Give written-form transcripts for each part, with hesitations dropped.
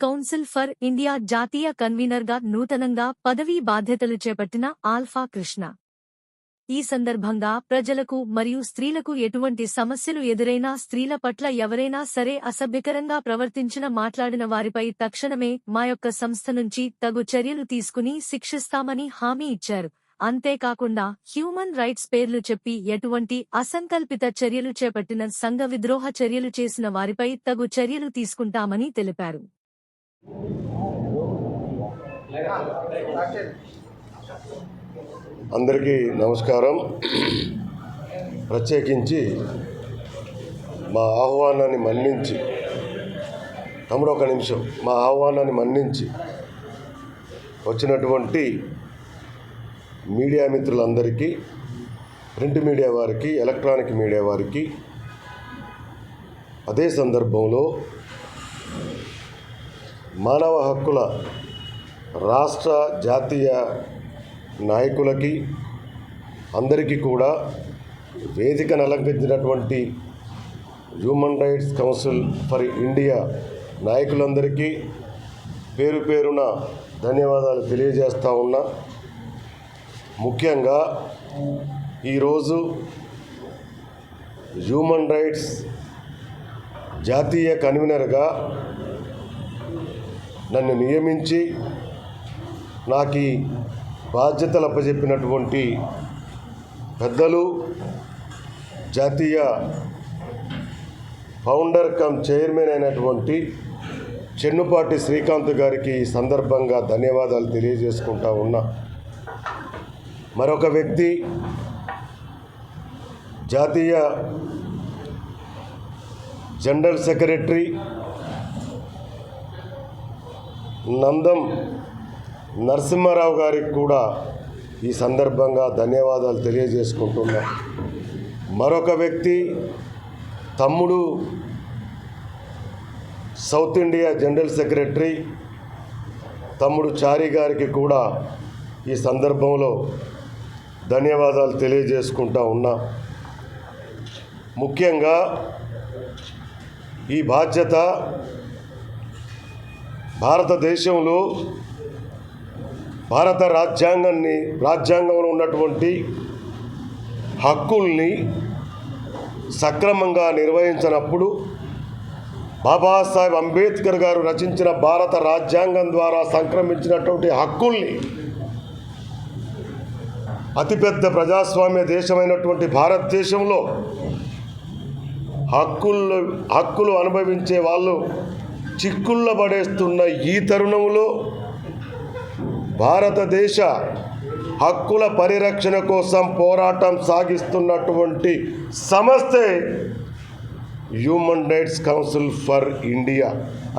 Council for India జాతీయ కన్వీనర్గా నూతనంగా పదవీ బాధ్యతలు చేపట్టిన ఆల్ఫా కృష్ణ. ఈ సందర్భంగా ప్రజలకు మరియు స్త్రీలకు ఎటువంటి సమస్యలు ఎదురైనా, స్త్రీల పట్ల ఎవరైనా సరే అసభ్యకరంగా ప్రవర్తించిన, మాట్లాడిన వారిపై తక్షణమే మా యొక్క సంస్థ నుంచి తగు చర్యలు తీసుకుని శిక్షిస్తామని హామీ ఇచ్చారు. అంతేకాకుండా హ్యూమన్ రైట్స్ పేర్లు చెప్పి ఎటువంటి అసంకల్పిత చర్యలు చేపట్టిన, సంఘ విద్రోహ చర్యలు చేసిన వారిపై తగు చర్యలు తీసుకుంటామని తెలిపారు. అందరికీ నమస్కారం. ప్రత్యేకించి మా ఆహ్వానాన్ని మన్నించి, తమ్ముడు ఒక నిమిషం, మా ఆహ్వానాన్ని మన్నించి వచ్చినటువంటి మీడియా మిత్రులందరికీ, ప్రింట్ మీడియా వారికి, ఎలక్ట్రానిక్ మీడియా వారికి, అదే సందర్భంలో మానవ హక్కుల రాష్ట్ర జాతీయ నాయకులకి అందరికీ కూడా వేదికను అలంకరించినటువంటి human rights council for India నాయకులందరికీ పేరు పేరున ధన్యవాదాలు తెలియజేస్తూ ఉన్నా. ముఖ్యంగా ఈరోజు హ్యూమన్ రైట్స్ జాతీయ కన్వీనర్గా నన్ను నియమించి నాకు ఈ బాధ్యతలు అప్పచెప్పినటువంటి పెద్దలు, జాతీయ ఫౌండర్ కమ్ చైర్మన్ అయినటువంటి చెన్నుపాటి శ్రీకాంత్ గారికి ఈ సందర్భంగా ధన్యవాదాలు తెలియజేసుకుంటా ఉన్నా. మరొక వ్యక్తి, జాతీయ జనరల్ సెక్రటరీ నందం నరసింహారావు గారికి కూడా ఈ సందర్భంగా ధన్యవాదాలు తెలియజేసుకుంటున్నా. మరొక వ్యక్తి, తమ్ముడు సౌత్ ఇండియా జనరల్ సెక్రటరీ తమ్ముడు చారి గారికి కూడా ఈ సందర్భంలో ధన్యవాదాలు తెలియజేసుకుంటా ఉన్నా. ముఖ్యంగా ఈ బాధ్యత భారతదేశంలో భారత రాజ్యాంగంలో ఉన్నటువంటి హక్కుల్ని సక్రమంగా నిర్వహించినప్పుడు, బాబాసాహెబ్ అంబేద్కర్ గారు రచించిన భారత రాజ్యాంగం ద్వారా సంక్రమించినటువంటి హక్కుల్ని, అతిపెద్ద ప్రజాస్వామ్య దేశమైనటువంటి భారతదేశంలో హక్కులు అనుభవించే వాళ్ళు చిక్కుల్లో పడేస్తున్న ఈ తరుణంలో భారతదేశ హక్కుల పరిరక్షణ కోసం పోరాటం సాగిస్తున్నటువంటి సంస్థే human rights council for India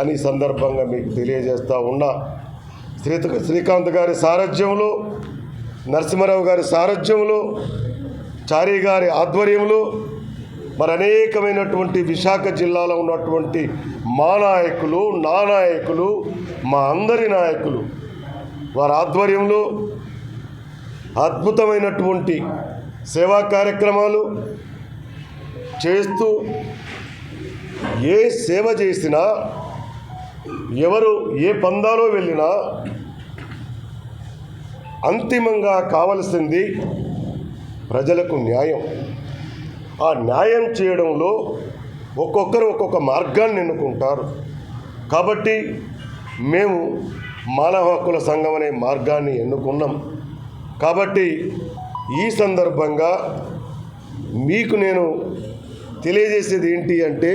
అని సందర్భంగా మీకు తెలియజేస్తూ ఉన్నా. శ్రీకాంత్ గారి సారథ్యంలో, నరసింహారావు గారి సారథ్యంలో, చారి గారి ఆధ్వర్యంలో, మరి అనేకమైనటువంటి విశాఖ జిల్లాలో ఉన్నటువంటి మా నాయకులు, నా నాయకులు, మా అందరి నాయకులు వారి ఆధ్వర్యంలో అద్భుతమైనటువంటి సేవా కార్యక్రమాలు చేస్తూ, ఏ సేవ చేసినా, ఎవరు ఏ పందాలో వెళ్ళినా అంతిమంగా కావలసింది ప్రజలకు న్యాయం. ఆ న్యాయం చేయడంలో ఒక్కొక్కరు ఒక్కొక్క మార్గాన్ని ఎన్నుకుంటారు. కాబట్టి మేము మానవ హక్కుల సంఘం అనే మార్గాన్ని ఎన్నుకున్నాం. కాబట్టి ఈ సందర్భంగా మీకు నేను తెలియజేసేది ఏంటి అంటే,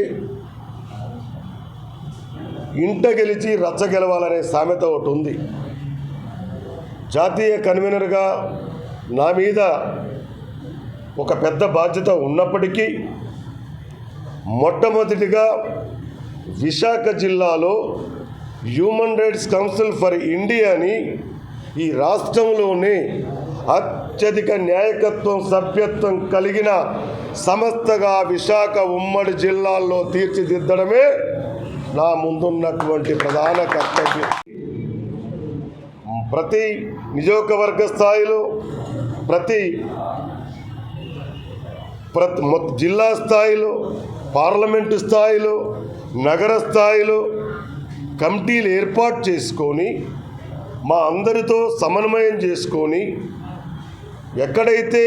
ఇంట గెలిచి రచ్చ గెలవాలనే సామెత ఒకటి ఉంది. జాతీయ కన్వీనర్గా నా మీద ఒక పెద్ద బాధ్యత ఉన్నప్పటికీ, మొట్టమొదటిగా విశాఖ జిల్లాలో హ్యూమన్ రైట్స్ కౌన్సిల్ ఫర్ ఇండియాని ఈ రాష్ట్రంలోనే అత్యధిక న్యాయకత్వం, సభ్యత్వం కలిగిన సంస్థగా విశాఖ ఉమ్మడి జిల్లాల్లో తీర్చిదిద్దడమే నా ముందున్నటువంటి ప్రధాన కర్తవ్యం. ప్రతి నియోజకవర్గ స్థాయిలో, ప్రతి జిల్లా స్థాయిలో, పార్లమెంటు స్థాయిలో, నగర స్థాయిలో కమిటీలు ఏర్పాటు చేసుకొని మా అందరితో సమన్వయం చేసుకొని ఎక్కడైతే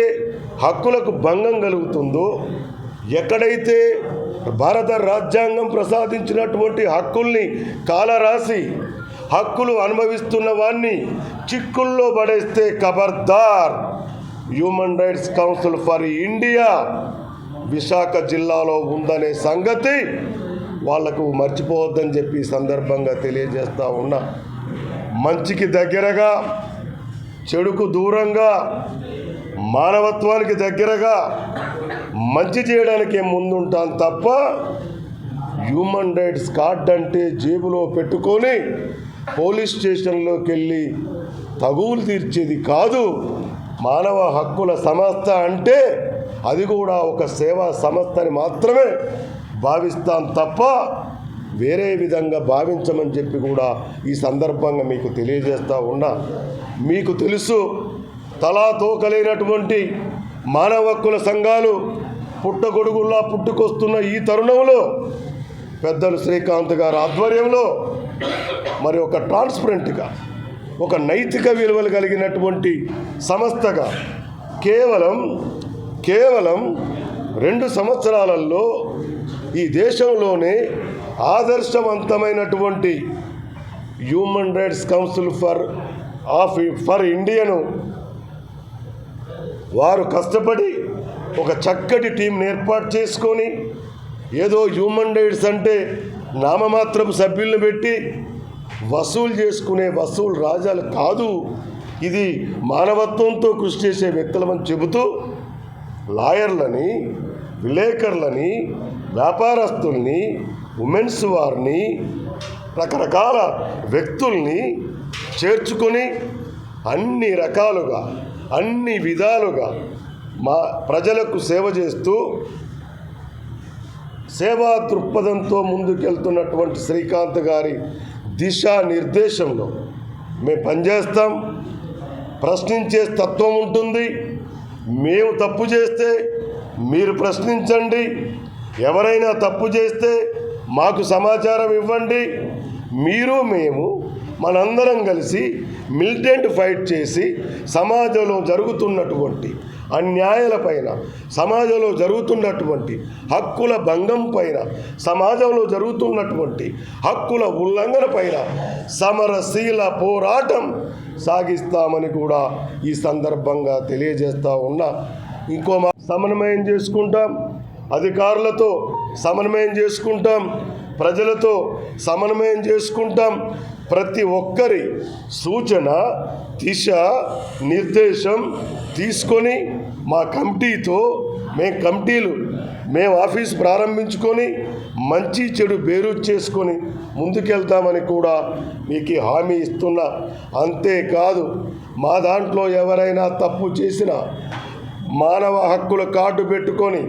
హక్కులకు భంగం కలుగుతుందో, ఎక్కడైతే భారత రాజ్యాంగం ప్రసాదించినటువంటి హక్కుల్ని కాలరాసి హక్కులు అనుభవిస్తున్న వారిని చిక్కుల్లో పడేస్తే ఖబర్దార్. Human rights council for India Visakha జిల్లాలో ఉందనే సంగతి వాళ్లకు మర్చిపోవద్దని చెప్పి సందర్భంగా తెలియజేస్తూ ఉన్నా. మంచికి దగ్గరగా, చెడుకు దూరంగా, మానవత్వానికి దగ్గరగా మంచి చేయడానికే ముందుంటాను తప్ప హ్యూమన్ రైట్స్ కార్డ్ అంటే జేబులో పెట్టుకొని పోలీస్ స్టేషన్లోకి వెళ్ళి తగువులు తీర్చేది కాదు. మానవ హక్కుల సంస్థ అంటే అది కూడా ఒక సేవా సంస్థని మాత్రమే భావిస్తాం తప్ప వేరే విధంగా భావించమని చెప్పి కూడా ఈ సందర్భంగా మీకు తెలియజేస్తూ ఉన్నా. మీకు తెలుసు, తలా తోకలేనటువంటి మానవ హక్కుల సంఘాలు పుట్టగొడుగుల్లా పుట్టుకొస్తున్న ఈ తరుణంలో పెద్దలు శ్రీకాంత్ గారి ఆధ్వర్యంలో మరి ఒక ట్రాన్స్పరెంట్గా, ఒక నైతిక విలువలు కలిగినటువంటి సంస్థగా కేవలం 2 సంవత్సరాలలో ఈ దేశంలోనే ఆదర్శవంతమైనటువంటి హ్యూమన్ రైట్స్ కౌన్సిల్ ఫర్ ఇండియాను వారు కష్టపడి ఒక చక్కటి టీంని ఏర్పాటు చేసుకొని, ఏదో హ్యూమన్ రైట్స్ అంటే నామమాత్రపు సభ్యులను పెట్టి వసూలు చేసుకునే వసూలు రాజాలు కాదు, ఇది మానవత్వంతో కృషి చేసే వ్యక్తులమని చెబుతూ లాయర్లని, విలేకరులని, వ్యాపారస్తుల్ని, ఉమెన్స్ వారిని, రకరకాల వ్యక్తుల్ని చేర్చుకొని అన్ని రకాలుగా, అన్ని విధాలుగా మా ప్రజలకు సేవ చేస్తూ సేవా దృక్పథంతో ముందుకెళ్తున్నటువంటి శ్రీకాంత్ గారి దిశానిర్దేశంలో మేము పనిచేస్తాం. ప్రశ్నించే తత్వం ఉంటుంది. మేము తప్పు చేస్తే మీరు ప్రశ్నించండి, ఎవరైనా తప్పు చేస్తే మాకు సమాచారం ఇవ్వండి. మీరు మేము మనందరం కలిసి మిలిటెంట్ ఫైట్ చేసి సమాజంలో జరుగుతున్నటువంటి అన్యాయాలపైన, సమాజంలో జరుగుతున్నటువంటి హక్కుల భంగం పైన, సమాజంలో జరుగుతున్నటువంటి హక్కుల ఉల్లంఘన పైన సమరశీల పోరాటం సాగిస్తామని కూడా ఈ సందర్భంగా తెలియజేస్తూ ఉన్నా. సమన్వయం చేసుకుంటాం, అధికారులతో సమన్వయం చేసుకుంటాం, ప్రజలతో సమన్వయం చేసుకుంటాం. ప్రతి ఒక్కరి సూచన, దిశ, నిర్దేశం తీసుకొని మా కమిటీతో మేము ఆఫీస్ ప్రారంభించుకొని మంచి చెడు బేరు చేసుకొని ముందుకెళ్తామని కూడా మీకు హామీ ఇస్తున్నా. అంతేకాదు, మా దాంట్లో ఎవరైనా తప్పు చేసినా మానవ హక్కుల కార్డు పెట్టుకొని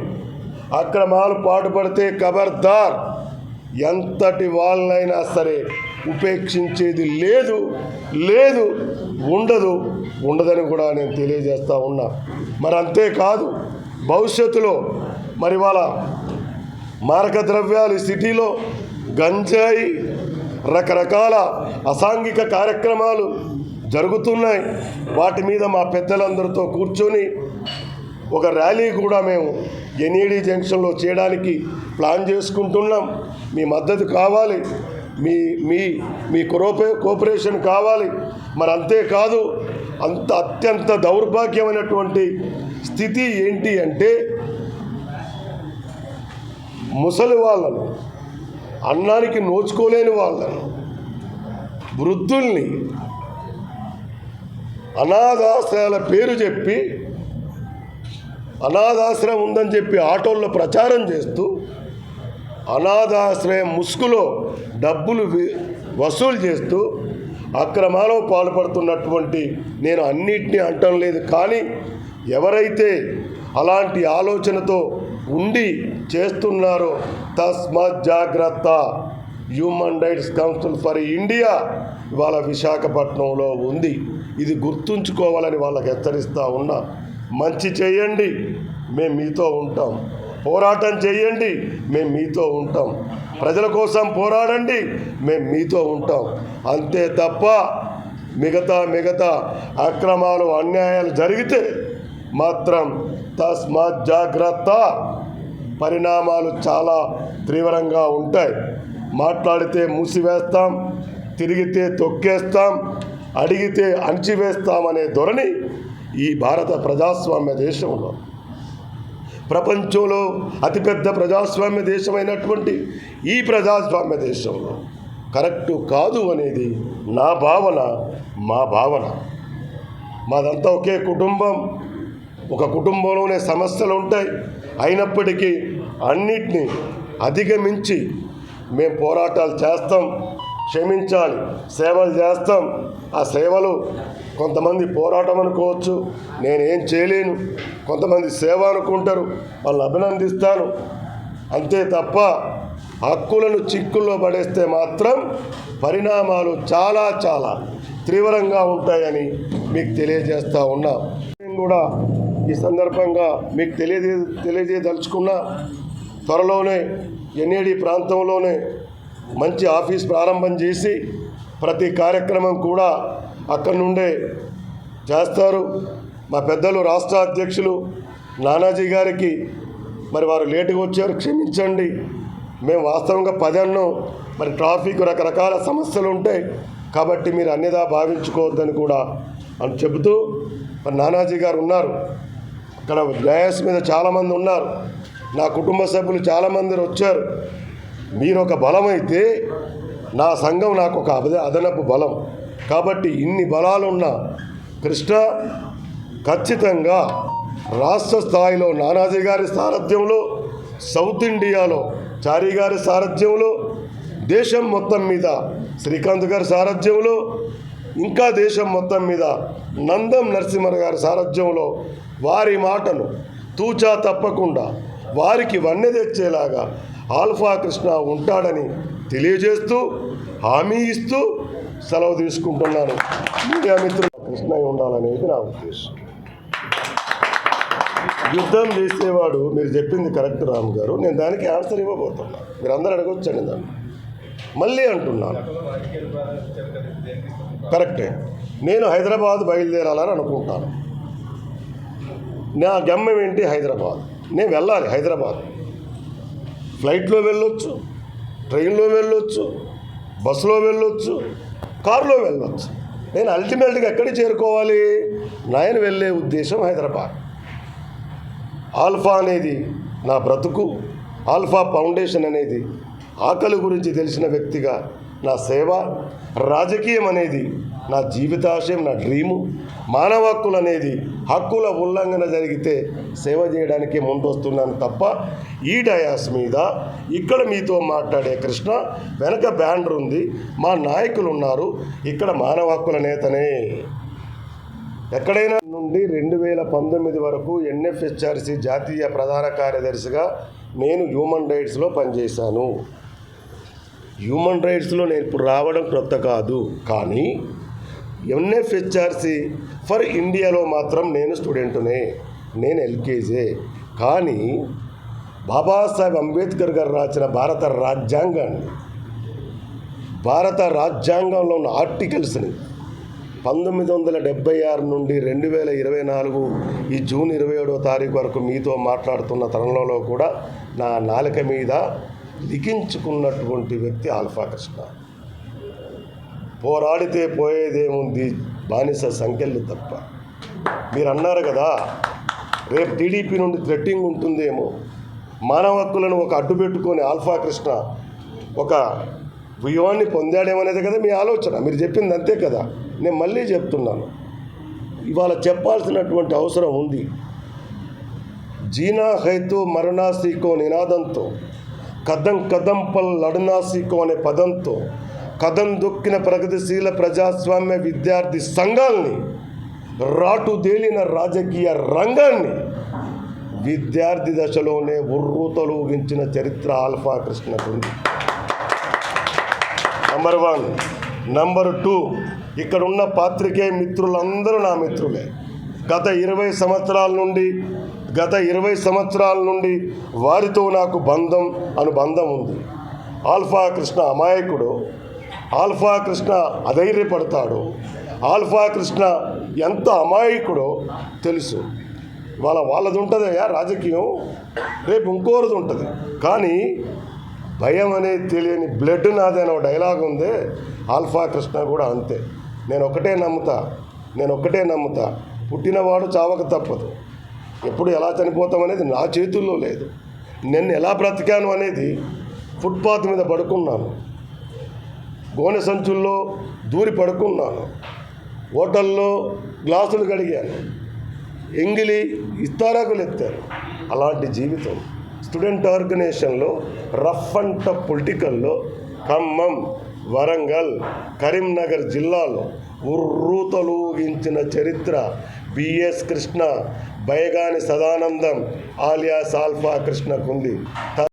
అక్రమాలు పాటుపడితే ఖబర్దార్, ఎంతటి వాళ్ళైనా సరే ఉపేక్షించేది లేదు, ఉండదని కూడా నేను తెలియజేస్తూ ఉన్నా. మరి అంతేకాదు, భవిష్యత్తులో మరి వాళ్ళ మారక ద్రవ్యాలు సిటీలో గంజాయి, రకరకాల అసాంఘిక కార్యక్రమాలు జరుగుతున్నాయి. వాటి మీద మా పెద్దలందరితో కూర్చొని ఒక ర్యాలీ కూడా మేము ఎన్ఈడి జంక్షన్లో చేయడానికి ప్లాన్ చేసుకుంటున్నాం. మీ మద్దతు కావాలి, మీ కోఆపరేషన్ కావాలి. మరి అంతేకాదు, అత్యంత దౌర్భాగ్యమైనటువంటి స్థితి ఏంటి అంటే, ముసలి వాళ్ళను, అన్నానికి నోచుకోలేని వాళ్ళను, వృద్ధుల్ని అనాథాశ్రయాల పేరు చెప్పి, అనాథాశ్రయం ఉందని చెప్పి ఆటోల్లో ప్రచారం చేస్తూ అనాథాశ్రయం ముసుగులో డబ్బులు వసూలు చేస్తూ అక్రమాలో పాల్పడుతున్నటువంటి, నేను అన్నిటినీ అంటం లేదు, కానీ ఎవరైతే అలాంటి ఆలోచనతో ఉండి చేస్తున్నారో తస్మాత్ జాగ్రత్త. Human rights council for India ఇవాళ విశాఖపట్నంలో ఉంది. ఇది గుర్తుంచుకోవాలని వాళ్ళకి హెచ్చరిస్తూ ఉన్నా. మంచి చేయండి, మేము మీతో ఉంటాం. పోరాటం చేయండి, మేము మీతో ఉంటాం. ప్రజల కోసం పోరాడండి, మేము మీతో ఉంటాం. అంతే తప్ప మిగతా అక్రమాలు అన్యాయాలు జరిగితే మాత్రం తస్మాత్ జాగ్రత్త, పరిణామాలు చాలా తీవ్రంగా ఉంటాయి. మాట్లాడితే మూసివేస్తాం, తిరిగితే తొక్కేస్తాం, అడిగితే అణిచివేస్తామనే ధోరణి ఈ భారత ప్రజాస్వామ్య దేశంలో, ప్రపంచంలో అతిపెద్ద ప్రజాస్వామ్య దేశమైనటువంటి ఈ ప్రజాస్వామ్య దేశంలో కరెక్టు కాదు అనేది నా భావన, మా భావన. మాదంతా ఒకే కుటుంబం, ఒక కుటుంబంలోనే సమస్యలు ఉంటాయి. అయినప్పటికీ అన్నిటినీ అధిగమించి మేము పోరాటాలు చేస్తాం. క్షమించాలి, సేవలు చేస్తాం. ఆ సేవలు కొంతమంది పోరాటం అనుకోవచ్చు, నేనేం చేయలేను. కొంతమంది సేవ అనుకుంటారు, వాళ్ళని అభినందిస్తాను. అంతే తప్ప హక్కులను చిక్కుల్లో పడేస్తే మాత్రం పరిణామాలు చాలా తీవ్రంగా ఉంటాయని మీకు తెలియజేస్తూ ఉన్నా. నేను కూడా ఈ సందర్భంగా మీకు తెలియజేయదలుచుకున్నా, త్వరలోనే ఎన్ఏడి ప్రాంతంలోనే మంచి ఆఫీస్ ప్రారంభం చేసి ప్రతి కార్యక్రమం కూడా అక్కడి నుండే చేస్తారు. మా పెద్దలు రాష్ట్ర అధ్యక్షులు నానాజీ గారికి మరి వారు లేటుగా వచ్చారు, క్షమించండి. మేము వాస్తవంగా 10 అన్నాం, మరి ట్రాఫిక్ రకరకాల సమస్యలు ఉంటాయి కాబట్టి మీరు అన్యదా భావించుకోవద్దని కూడా అని చెబుతూ, మరి నానాజీ గారు ఉన్నారు అక్కడ, డయాస్ మీద చాలామంది ఉన్నారు, నా కుటుంబ సభ్యులు చాలామంది వచ్చారు. మీరు ఒక బలమైతే నా సంఘం నాకు ఒక అదనపు బలం. కాబట్టి ఇన్ని బలాలున్న కృష్ణ ఖచ్చితంగా రాష్ట్ర స్థాయిలో నానాజీ గారి సారథ్యంలో, సౌత్ ఇండియాలో చారీ గారి సారథ్యంలో, దేశం మొత్తం మీద శ్రీకాంత్ గారి సారథ్యంలో, ఇంకా దేశం మొత్తం మీద నందం నరసింహ గారి సారథ్యంలో వారి మాటను తూచా తప్పకుండా వారికి వన్నె తెచ్చేలాగా ఆల్ఫా కృష్ణ ఉంటాడని తెలియజేస్తూ, హామీ ఇస్తూ సెలవు తీసుకుంటున్నాను. మీడియా మిత్రులు కృష్ణ ఉండాలనేది నా ఉద్దేశం. యుద్ధం చేసేవాడు, మీరు చెప్పింది కరెక్ట్ రామ్ గారు, నేను దానికి ఆన్సర్ ఇవ్వబోతున్నా. మీరు అందరూ అడగొచ్చండి దాన్ని. మళ్ళీ అంటున్నాను, కరెక్టే. నేను హైదరాబాద్ బయలుదేరాలని అనుకుంటాను. నా గమ్యం ఏంటి? హైదరాబాద్. నేను వెళ్ళాలి హైదరాబాద్. ఫ్లైట్లో వెళ్ళొచ్చు, ట్రైన్లో వెళ్ళొచ్చు, బస్సులో వెళ్ళొచ్చు, కారులో వెళ్ళొచ్చు. నేను అల్టిమేట్గా ఎక్కడికి చేరుకోవాలి? నేను వెళ్ళే ఉద్దేశం హైదరాబాద్. ఆల్ఫా అనేది నా బ్రతుకు, ఆల్ఫా ఫౌండేషన్ అనేది ఆకలి గురించి తెలిసిన వ్యక్తిగా నా సేవ, రాజకీయం అనేది నా జీవితాశయం, నా డ్రీము, మానవ హక్కులు అనేది హక్కుల ఉల్లంఘన జరిగితే సేవ చేయడానికి ముందొస్తున్నాను తప్ప ఈ డయాస్ మీద ఇక్కడ మీతో మాట్లాడే కృష్ణ వెనక బ్యానర్ ఉంది, మా నాయకులు ఉన్నారు, ఇక్కడ మానవ హక్కుల నేతనే. ఎక్కడైనా నుండి 2019 వరకు ఎన్ఎఫ్హెచ్ఆర్సీ జాతీయ ప్రధాన కార్యదర్శిగా నేను హ్యూమన్ రైట్స్లో పనిచేశాను. హ్యూమన్ రైట్స్లో నేను ఇప్పుడు రావడం కొత్త కాదు, కానీ ఎన్ఎఫ్హెచ్ఆర్సీ ఫర్ ఇండియాలో మాత్రం నేను స్టూడెంటునే, నేను ఎల్కేజే. కానీ బాబాసాహెబ్ అంబేద్కర్ గారు రాసిన భారత రాజ్యాంగంలో ఉన్న ఆర్టికల్స్ని 1976 నుండి 2024 ఈ జూన్ 27వ తారీఖు వరకు మీతో మాట్లాడుతున్న తరుణంలో కూడా నా నాలుక మీద లిఖించుకున్నటువంటి వ్యక్తి ఆల్ఫా కృష్ణ. పోరాడితే పోయేదేముంది, బానిస సంఖ్యలు తప్ప. మీరు అన్నారు కదా, రేపు టీడీపీ నుండి థ్రెట్టింగ్ ఉంటుందేమో, మానవ హక్కులను ఒక అడ్డు పెట్టుకొని ఆల్ఫా కృష్ణ ఒక వ్యూహాన్ని పొందాడేమనేది కదా మీ ఆలోచన. మీరు చెప్పింది అంతే కదా. నేను మళ్ళీ చెప్తున్నాను, ఇవాళ చెప్పాల్సినటువంటి అవసరం ఉంది. జీనా హైతో మరణాసీకో నినాదంతో, కదం కదం పల్ లడనాసీకో అనే పదంతో కదం దొక్కిన ప్రగతిశీల ప్రజాస్వామ్య విద్యార్థి సంఘాల్ని, రాటుదేలిన రాజకీయ రంగాన్ని విద్యార్థి దశలోనే ఉర్రూతలూగించిన చరిత్ర ఆల్ఫా కృష్ణకుంది. నంబర్ 1. నంబర్ 2, ఇక్కడున్న పాత్రికేయ మిత్రులందరూ నా మిత్రులే. గత 20 సంవత్సరాల నుండి వారితో నాకు అనుబంధం ఉంది. ఆల్ఫా కృష్ణ అమాయకుడు, ఆల్ఫా కృష్ణ అధైర్యపడతాడు, ఆల్ఫా కృష్ణ ఎంత అమాయకుడో తెలుసు. వాళ్ళది ఉంటుందయ్యా రాజకీయం, రేపు ఇంకోరిది ఉంటుంది. కానీ భయం అనేది తెలియని బ్లడ్ నాదని ఒక డైలాగ్ ఉంది. ఆల్ఫా కృష్ణ కూడా అంతే. నేను ఒకటే నమ్ముతా, పుట్టినవాడు చావక తప్పదు. ఎప్పుడు ఎలా చనిపోతాం అనేది నా చేతుల్లో లేదు. నేను ఎలా బ్రతికాను అనేది ఫుట్పాత్ మీద పడుకున్నాను, గోనె సంచుల్లో దూరి పడుకున్నాను, హోటల్లో గ్లాసులు కడిగాను, ఎంగిలి ఇస్తారాకులు ఎత్తాను. అలాంటి జీవితం స్టూడెంట్ ఆర్గనైజేషన్లో రఫ్ అండ్ టఫ్ పొలిటికల్లో ఖమ్మం, వరంగల్, కరీంనగర్ జిల్లాలో ఉర్రూతలూగించిన చరిత్ర B S Krishna, Baigani Sadanandam alias alpha కృష్ణకుంది.